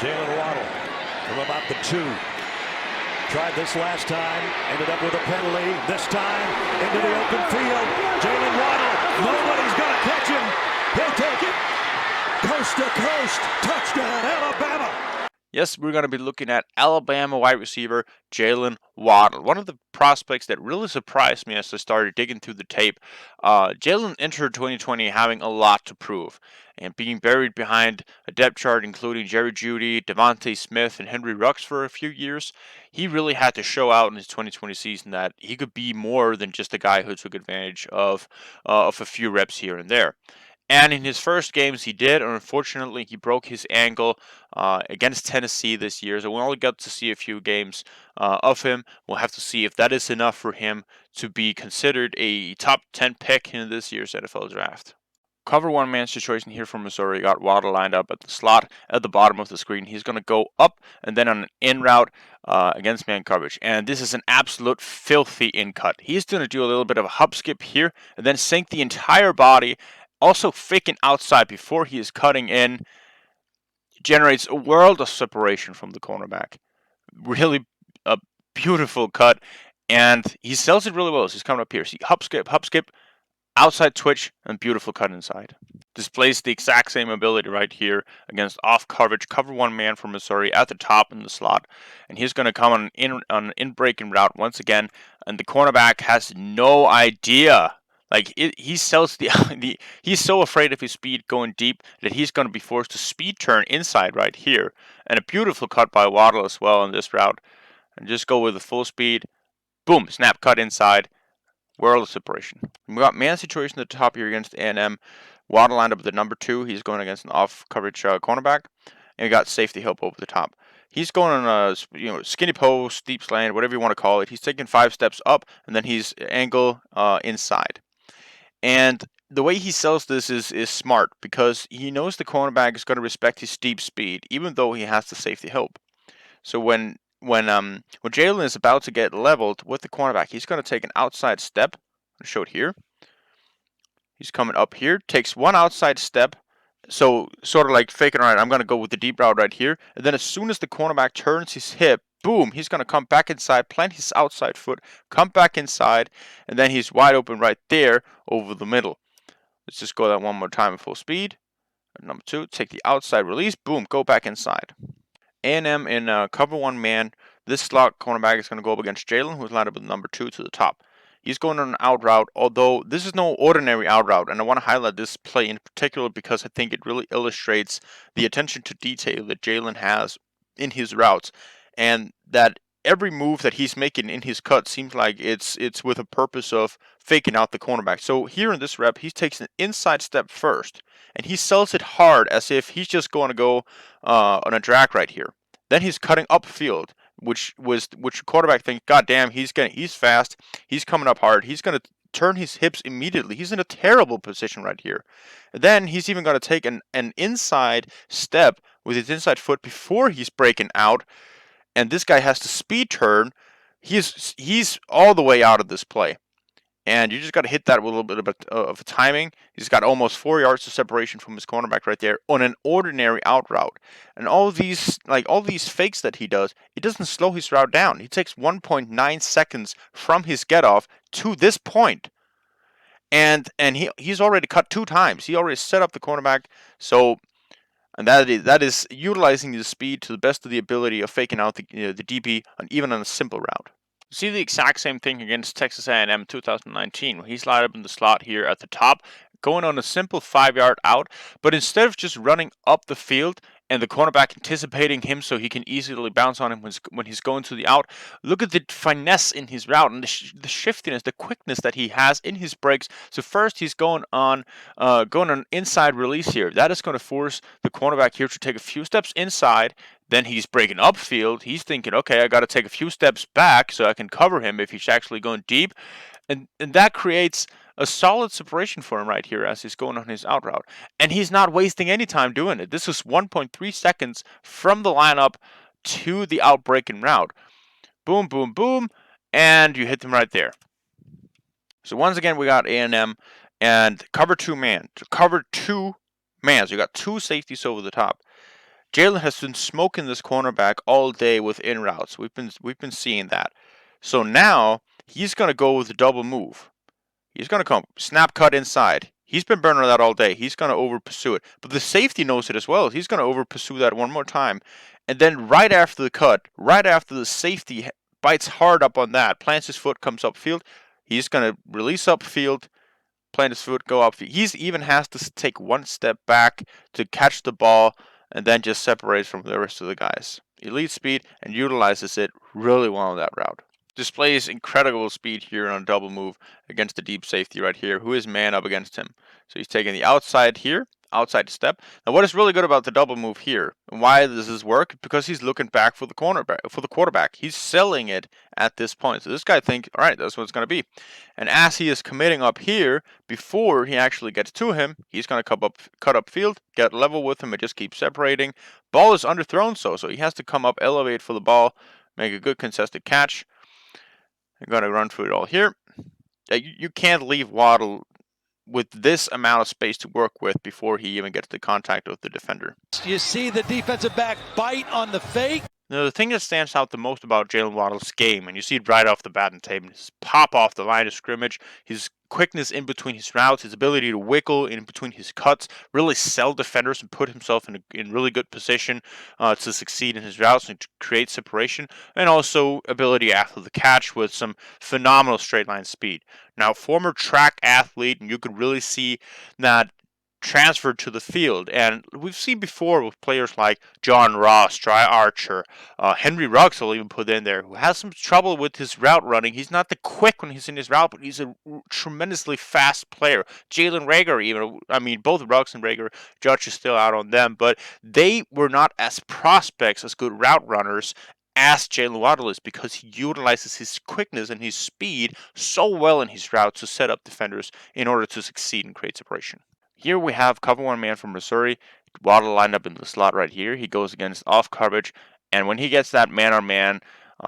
Jaylen Waddle from about the 2. Tried this last time, ended up with a penalty. This time, into the open field. Jaylen Waddle, nobody's going to catch him. He'll take it. Coast to coast, touchdown, Alabama. Yes, we're going to be looking at Alabama wide receiver Jaylen Waddle, one of the prospects that really surprised me as I started digging through the tape. Jaylen entered 2020 having a lot to prove and being buried behind a depth chart including Jerry Jeudy, Devontae Smith, and Henry Ruggs for a few years. He really had to show out in his 2020 season that he could be more than just a guy who took advantage of a few reps here and there. And in his first games, he did. Unfortunately, he broke his ankle against Tennessee this year. So we only got to see a few games of him. We'll have to see if that is enough for him to be considered a top 10 pick in this year's NFL draft. Cover one man situation here from Missouri. Got Waddle lined up at the slot at the bottom of the screen. He's going to go up and then on an in route against man coverage. And this is an absolute filthy in cut. He's going to do a little bit of a hop skip here and then sink the entire body. Also faking outside before he is cutting in. Generates a world of separation from the cornerback. Really a beautiful cut. And he sells it really well as he's coming up here. See, hop skip, outside twitch, and beautiful cut inside. Displays the exact same ability right here against off coverage. Cover one man from Missouri at the top in the slot. And he's going to come on an in-breaking route once again. And the cornerback has no idea. Like, he sells he's so afraid of his speed going deep that he's going to be forced to speed turn inside right here. And a beautiful cut by Waddle as well on this route. And just go with the full speed. Boom, snap cut inside. World of separation. We got man situation at the top here against A&M. Waddle lined up at the number 2. He's going against an off coverage cornerback. And we got safety help over the top. He's going on a skinny post, deep slant, whatever you want to call it. He's taking 5 steps up, and then he's angle inside. And the way he sells this is smart because he knows the cornerback is going to respect his steep speed, even though he has the safety help. So when Jaylen is about to get leveled with the cornerback, he's going to take an outside step. I'll show it here. He's coming up here, takes one outside step. So sort of like faking, all right, I'm going to go with the deep route right here. And then as soon as the cornerback turns his hip, boom, he's going to come back inside, plant his outside foot, come back inside, and then he's wide open right there over the middle. Let's just go that one more time at full speed. Number 2, take the outside release, boom, go back inside. A&M in cover one man. This slot cornerback is going to go up against Jaylen, who's lined up with number 2 to the top. He's going on an out route, although this is no ordinary out route, and I want to highlight this play in particular because I think it really illustrates the attention to detail that Jaylen has in his routes. And that every move that he's making in his cut seems like it's with a purpose of faking out the cornerback. So here in this rep, he takes an inside step first, and he sells it hard as if he's just going to go on a drag right here. Then he's cutting upfield, which quarterback thinks, God damn, he's fast, he's coming up hard, he's going to turn his hips immediately. He's in a terrible position right here. And then he's even going to take an inside step with his inside foot before he's breaking out. And this guy has to speed turn. He's all the way out of this play. And you just got to hit that with a little bit of timing. He's got almost 4 yards of separation from his cornerback right there on an ordinary out route. And all these fakes that he does, it doesn't slow his route down. He takes 1.9 seconds from his get off to this point. And he's already cut 2 times. He already set up the cornerback. So, and that is utilizing the speed to the best of the ability of faking out the DB even on a simple route. You see the exact same thing against Texas A&M 2019. When he's lined up in the slot here at the top, going on a simple 5-yard out, but instead of just running up the field and the cornerback anticipating him so he can easily bounce on him when he's going to the out, look at the finesse in his route and the shiftiness, the quickness that he has in his breaks. So first he's going on inside release here. That is going to force the cornerback here to take a few steps inside. Then he's breaking upfield. He's thinking, okay, I got to take a few steps back so I can cover him if he's actually going deep. And that creates a solid separation for him right here as he's going on his out route. And he's not wasting any time doing it. This is 1.3 seconds from the lineup to the out breaking route. Boom, boom, boom. And you hit them right there. So once again, we got A&M and cover 2 man. So cover 2 man. So you got 2 safeties over the top. Jaylen has been smoking this cornerback all day with in routes. We've been seeing that. So now he's gonna go with a double move. He's gonna come snap cut inside. He's been burning that all day. He's gonna over pursue it. But the safety knows it as well. He's gonna over pursue that one more time. And then right after the cut, right after the safety bites hard up on that, plants his foot, comes upfield, he's gonna release upfield, plant his foot, go upfield. He even has to take one step back to catch the ball and then just separates from the rest of the guys. Elite speed and utilizes it really well on that route. Displays incredible speed here on a double move against the deep safety right here, who is man up against him. So he's taking the outside here, outside step. Now what is really good about the double move here, and why does this work? Because he's looking back for the quarterback. He's selling it at this point. So this guy thinks, all right, that's what it's going to be. And as he is committing up here, before he actually gets to him, he's going to cut up field, get level with him, and just keep separating. Ball is underthrown, so he has to come up, elevate for the ball, make a good contested catch. I'm going to run through it all here. You can't leave Waddle with this amount of space to work with before he even gets the contact with the defender. You see the defensive back bite on the fake. Now, the thing that stands out the most about Jaylen Waddle's game, and you see it right off the bat in tape, his pop off the line of scrimmage, his quickness in between his routes, his ability to wiggle in between his cuts, really sell defenders and put himself in really good position to succeed in his routes and to create separation, and also ability after the catch with some phenomenal straight line speed. Now, former track athlete, and you could really see that transferred to the field, and we've seen before with players like John Ross, Try Archer, Henry Ruggs will even put in there, who has some trouble with his route running. He's not the quick when he's in his route, but he's a tremendously fast player. Jalen Reagor, even, I mean, both Ruggs and Reagor, Judge is still out on them, but they were not as prospects, as good route runners as Jaylen Waddle is, because he utilizes his quickness and his speed so well in his route to set up defenders in order to succeed and create separation. Here we have cover one man from Missouri. Waddle lined up in the slot right here. He goes against off coverage, and when he gets that man on man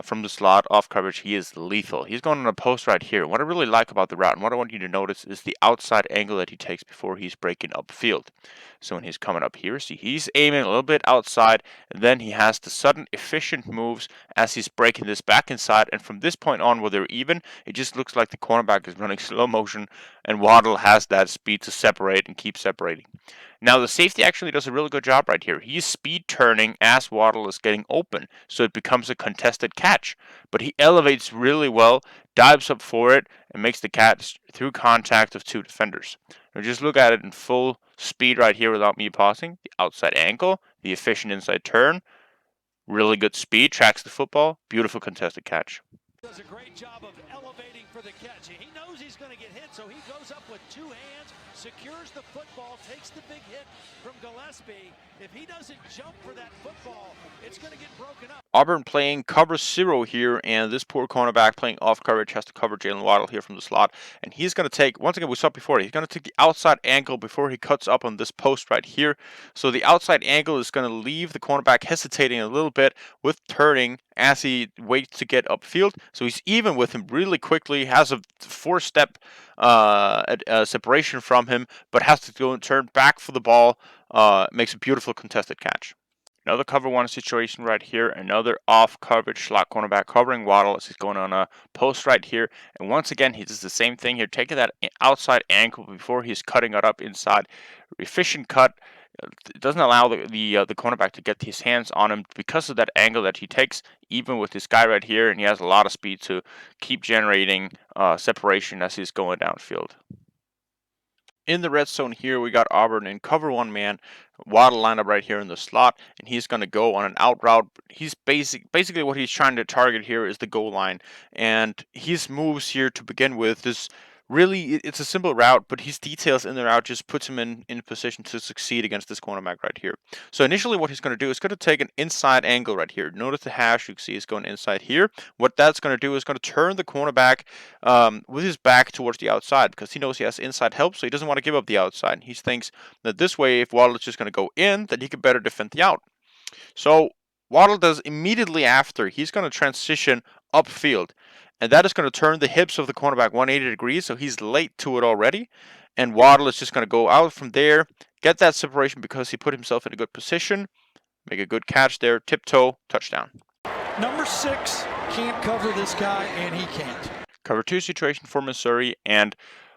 from the slot off coverage, he is lethal. He's going on a post right here. What I really like about the route, and what I want you to notice, is the outside angle that he takes before he's breaking upfield. So when he's coming up here, see, he's aiming a little bit outside, and then he has the sudden efficient moves as he's breaking this back inside, and from this point on where they're even, it just looks like the cornerback is running slow motion, and Waddle has that speed to separate and keep separating. Now the safety actually does a really good job right here. He's speed turning as Waddle is getting open, so it becomes a contested catch. But he elevates really well, dives up for it, and makes the catch through contact of two defenders. Now just look at it in full speed right here without me pausing. The outside ankle, the efficient inside turn, really good speed, tracks the football, beautiful contested catch. Does a great job of elevating for the catch. He knows he's going to get hit, so he goes up with two hands, secures the football, takes the big hit from Gillespie. If he doesn't jump for that football, it's going to get broken up. Auburn playing cover 0 here, and this poor cornerback playing off coverage has to cover Jaylen Waddle here from the slot. And he's going to take, once again, we saw before, he's going to take the outside angle before he cuts up on this post right here. So the outside angle is going to leave the cornerback hesitating a little bit with turning as he waits to get upfield. So he's even with him really quickly, has a 4-step separation from him, but has to go and turn back for the ball. Makes a beautiful contested catch. Another cover one situation right here. Another off coverage slot cornerback covering Waddle as he's going on a post right here. And once again, he does the same thing here, taking that outside ankle before he's cutting it up inside. Efficient cut. It doesn't allow the cornerback to get his hands on him because of that angle that he takes, even with this guy right here. And he has a lot of speed to keep generating separation as he's going downfield. In the red zone here, we got Auburn in cover one man. Waddle lined up right here in the slot, and he's going to go on an out route. He's basically what he's trying to target here is the goal line, and his moves here to begin with is really, it's a simple route, but his details in the route just puts him in position to succeed against this cornerback right here. So initially what he's going to do is going to take an inside angle right here. Notice the hash you can see is going inside here. What that's going to do is going to turn the cornerback with his back towards the outside, because he knows he has inside help, so he doesn't want to give up the outside. And he thinks that this way, if Waddle is just going to go in, then he can better defend the out. So Waddle does immediately after, he's going to transition upfield. And that is going to turn the hips of the cornerback 180 degrees, so he's late to it already. And Waddle is just going to go out from there, get that separation because he put himself in a good position, make a good catch there, tiptoe, touchdown. Number 6 can't cover this guy, and he can't. Cover 2 situation for Missouri, and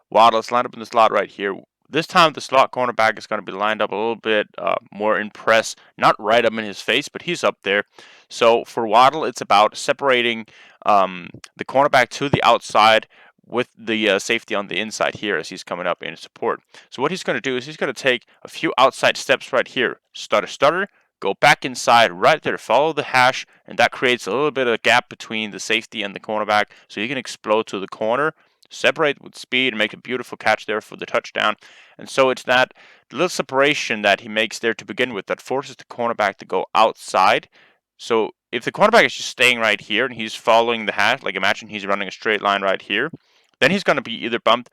Waddle's lined up in the slot right here. This time the slot cornerback is going to be lined up a little bit more in press, not right up in his face, but he's up there. So for Waddle, it's about separating the cornerback to the outside with the safety on the inside here as he's coming up in support. So what he's going to do is he's going to take a few outside steps right here. Stutter, go back inside right there, follow the hash, and that creates a little bit of a gap between the safety and the cornerback, so you can explode to the corner, separate with speed, and make a beautiful catch there for the touchdown. And so it's that little separation that he makes there to begin with that forces the cornerback to go outside. So if the cornerback is just staying right here and he's following the hash, like imagine he's running a straight line right here, then he's going to be either bumped.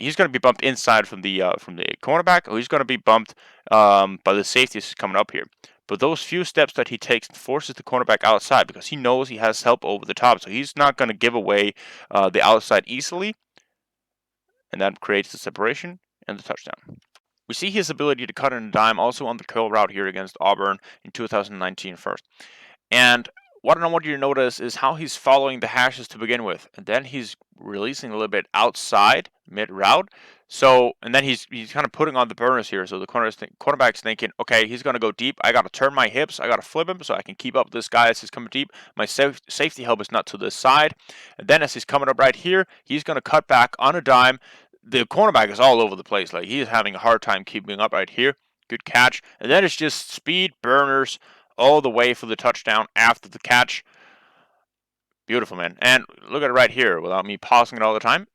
He's going to be bumped inside from the cornerback, or he's going to be bumped by the safeties coming up here. But those few steps that he takes forces the cornerback outside because he knows he has help over the top, so he's not going to give away the outside easily, and that creates the separation and the touchdown. We see his ability to cut in a dime also on the curl route here against Auburn in 2019 first. And what I want you to notice is how he's following the hashes to begin with, and then he's releasing a little bit outside mid-route. So, and then he's kind of putting on the burners here. So the cornerback's thinking, okay, he's going to go deep. I got to turn my hips. I got to flip him so I can keep up this guy as he's coming deep. My safety help is not to this side. And then as he's coming up right here, he's going to cut back on a dime. The cornerback is all over the place. Like, he's having a hard time keeping up right here. Good catch. And then it's just speed burners all the way for the touchdown after the catch. Beautiful, man. And look at it right here without me pausing it all the time.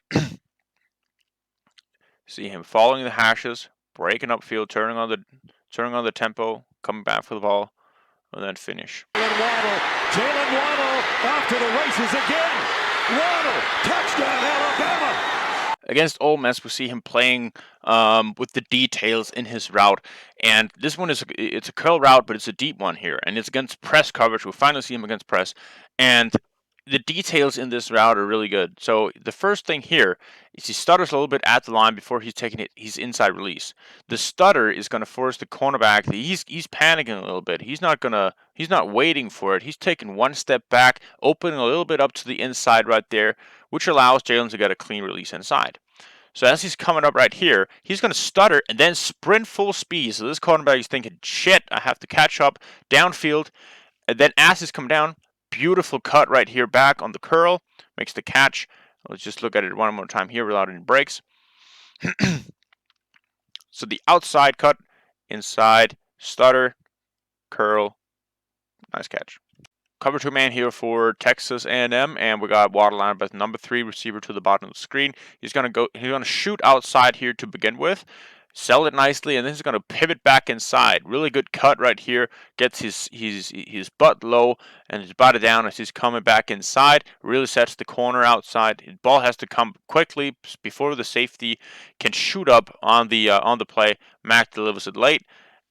See him following the hashes, breaking upfield, turning on the tempo, coming back for the ball, and then finish. Jaylen Waddle off to the races again. Waddle, touchdown, Alabama. Against Ole Miss, we see him playing with the details in his route, and this one it's a curl route, but it's a deep one here, and it's against press coverage. We finally see him against press, and the details in this route are really good. So the first thing here is he stutters a little bit at the line before he's taking his inside release. The stutter is going to force the cornerback. He's panicking a little bit. He's not waiting for it. He's taking one step back, opening a little bit up to the inside right there, which allows Jaylen to get a clean release inside. So as he's coming up right here, he's going to stutter and then sprint full speed. So this cornerback is thinking, shit, I have to catch up downfield. And then as he's come down, beautiful cut right here back on the curl, makes the catch. Let's just look at it one more time here without any breaks. So the outside cut, inside, stutter, curl, nice catch. Cover 2 man here for Texas A&M, and we got Waddle lined up as number 3 receiver to the bottom of the screen. He's gonna shoot outside here to begin with, sell it nicely, and then he's gonna pivot back inside. Really good cut right here. Gets his butt low and his body down as he's coming back inside. Really sets the corner outside. The ball has to come quickly before the safety can shoot up on the play. Mack delivers it late,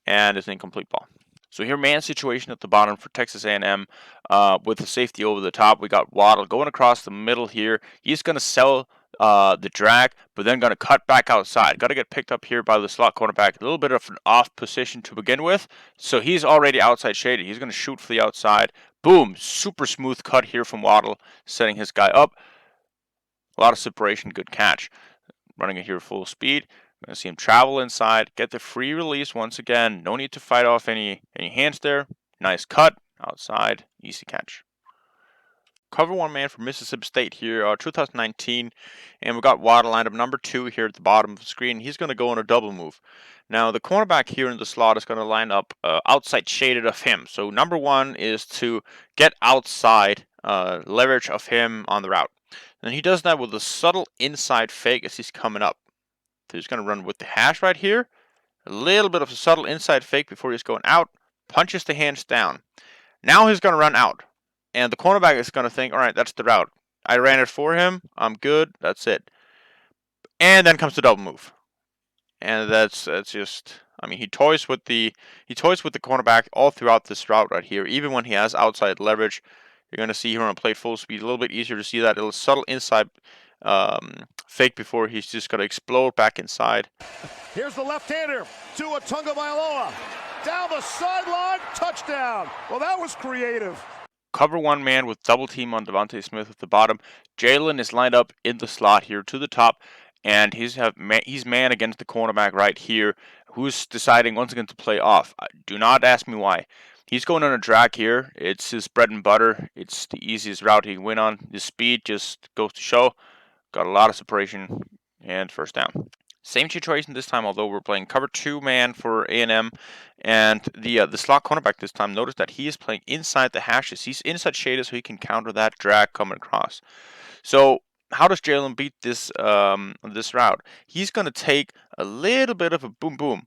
and it's an incomplete ball. So here, man situation at the bottom for Texas A&M with the safety over the top. We got Waddle going across the middle here. He's going to sell the drag, but then going to cut back outside. Got to get picked up here by the slot cornerback. A little bit of an off position to begin with. So he's already outside shaded. He's going to shoot for the outside. Boom! Super smooth cut here from Waddle, setting his guy up. A lot of separation. Good catch. Running it here full speed. We're going to see him travel inside, get the free release once again. No need to fight off any hands there. Nice cut, outside, easy catch. Cover 1 man for Mississippi State here, 2019. And we got Waddle lined up number 2 here at the bottom of the screen. He's going to go on a double move. Now, the cornerback here in the slot is going to line up outside shaded of him. So number 1 is to get outside leverage of him on the route. And he does that with a subtle inside fake as he's coming up. So he's going to run with the hash right here. A little bit of a subtle inside fake before he's going out. Punches the hands down. Now he's going to run out. And the cornerback is going to think, all right, that's the route. I ran it for him. I'm good. That's it. And then comes the double move. And that's just, I mean, he toys with the cornerback all throughout this route right here. Even when he has outside leverage, you're going to see here on play full speed. A little bit easier to see that little subtle inside fake before he's just going to explode back inside. Here's the left-hander, Tua Tagovailoa. down the sideline, touchdown. Well, that was creative. Cover one man with double team on Devontae Smith at the bottom. Jaylen is lined up in the slot here to the top, and he's man against the cornerback right here, who's deciding once again to play off. Do not ask me why. He's going on a drag here. It's his bread and butter. It's the easiest route he can win on. His speed just goes to show. Got a lot of separation and first down. Same situation this time, although we're playing cover 2 man for A&M, and the slot cornerback this time. Notice that he is playing inside the hashes. He's inside shaded, so he can counter that drag coming across. So how does Jaylen beat this this route? He's going to take a little bit of a boom boom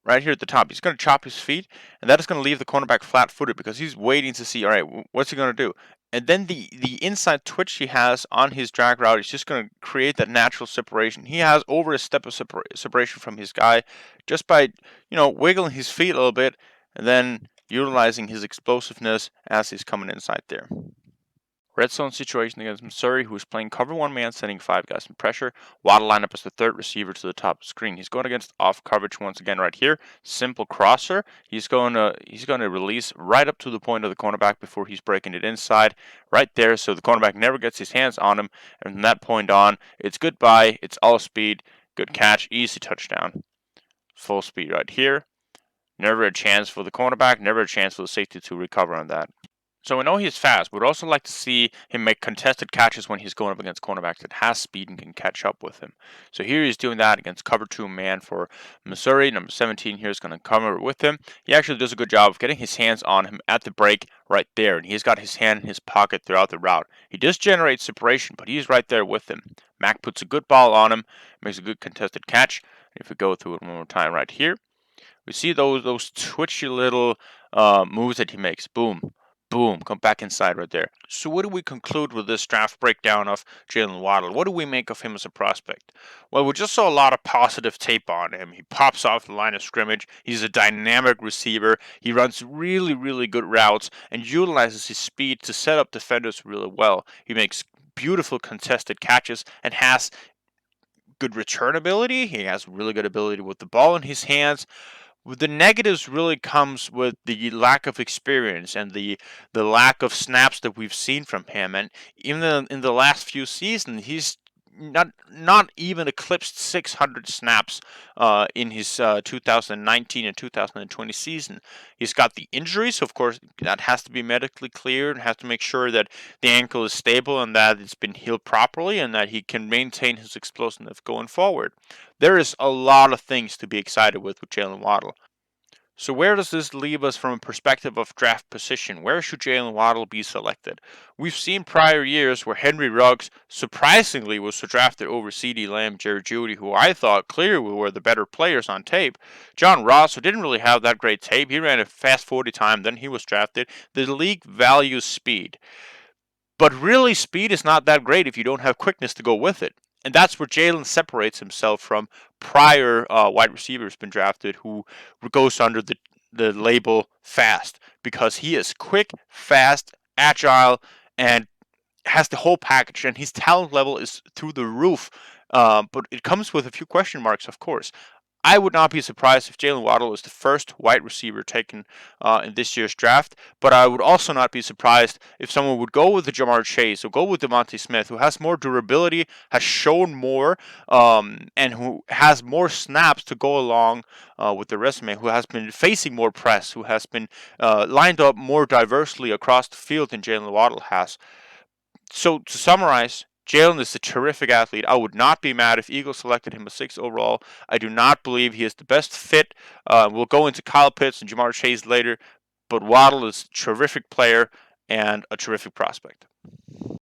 right here at the top. He's going to chop his feet, and that is going to leave the cornerback flat-footed because he's waiting to see, all right, what's he going to do? And then the inside twitch he has on his drag route is just going to create that natural separation. He has over a step of separation from his guy just by, wiggling his feet a little bit and then utilizing his explosiveness as he's coming inside there. Red zone situation against Missouri, who is playing cover 1 man, sending 5 guys in pressure. Waddle lined up as the third receiver to the top of the screen. He's going against off coverage once again right here. Simple crosser. He's going to release right up to the point of the cornerback before he's breaking it inside right there, so the cornerback never gets his hands on him. And from that point on, it's goodbye. It's all speed. Good catch. Easy touchdown. Full speed right here. Never a chance for the cornerback. Never a chance for the safety to recover on that. So we know he's fast. We'd also like to see him make contested catches when he's going up against cornerbacks that has speed and can catch up with him. So here he's doing that against cover 2 man for Missouri. Number 17 here is going to cover with him. He actually does a good job of getting his hands on him at the break right there. And he's got his hand in his pocket throughout the route. He does generate separation, but he's right there with him. Mac puts a good ball on him, makes a good contested catch. If we go through it one more time right here, we see those twitchy little moves that he makes. Boom. Boom, come back inside right there. So what do we conclude with this draft breakdown of Jaylen Waddle? What do we make of him as a prospect? Well, we just saw a lot of positive tape on him. He pops off the line of scrimmage. He's a dynamic receiver. He runs really, really good routes and utilizes his speed to set up defenders really well. He makes beautiful contested catches and has good return ability. He has really good ability with the ball in his hands. The negatives really comes with the lack of experience and the lack of snaps that we've seen from him. And even in the last few seasons, he's not even eclipsed 600 snaps in his 2019 and 2020 season. He's got the injuries, so of course that has to be medically cleared and has to make sure that the ankle is stable and that it's been healed properly and that he can maintain his explosiveness going forward. There is a lot of things to be excited with Jaylen Waddle. So where does this leave us from a perspective of draft position? Where should Jaylen Waddle be selected? We've seen prior years where Henry Ruggs surprisingly was drafted over CeeDee Lamb, Jerry Jeudy, who I thought clearly were the better players on tape. John Ross, who didn't really have that great tape, he ran a fast 40 time, then he was drafted. The league values speed. But really, speed is not that great if you don't have quickness to go with it. And that's where Jaylen separates himself from prior wide receivers been drafted who goes under the label fast, because he is quick, fast, agile, and has the whole package, and his talent level is through the roof. But it comes with a few question marks, of course. I would not be surprised if Jaylen Waddle is the first wide receiver taken in this year's draft, but I would also not be surprised if someone would go with the Jamar Chase or go with Devontae Smith, who has more durability, has shown more, and who has more snaps to go along with the resume, who has been facing more press, who has been lined up more diversely across the field than Jaylen Waddle has. So to summarize, Jaylen is a terrific athlete. I would not be mad if Eagles selected him as 6th overall. I do not believe he is the best fit. We'll go into Kyle Pitts and Jamar Chase later, but Waddle is a terrific player and a terrific prospect.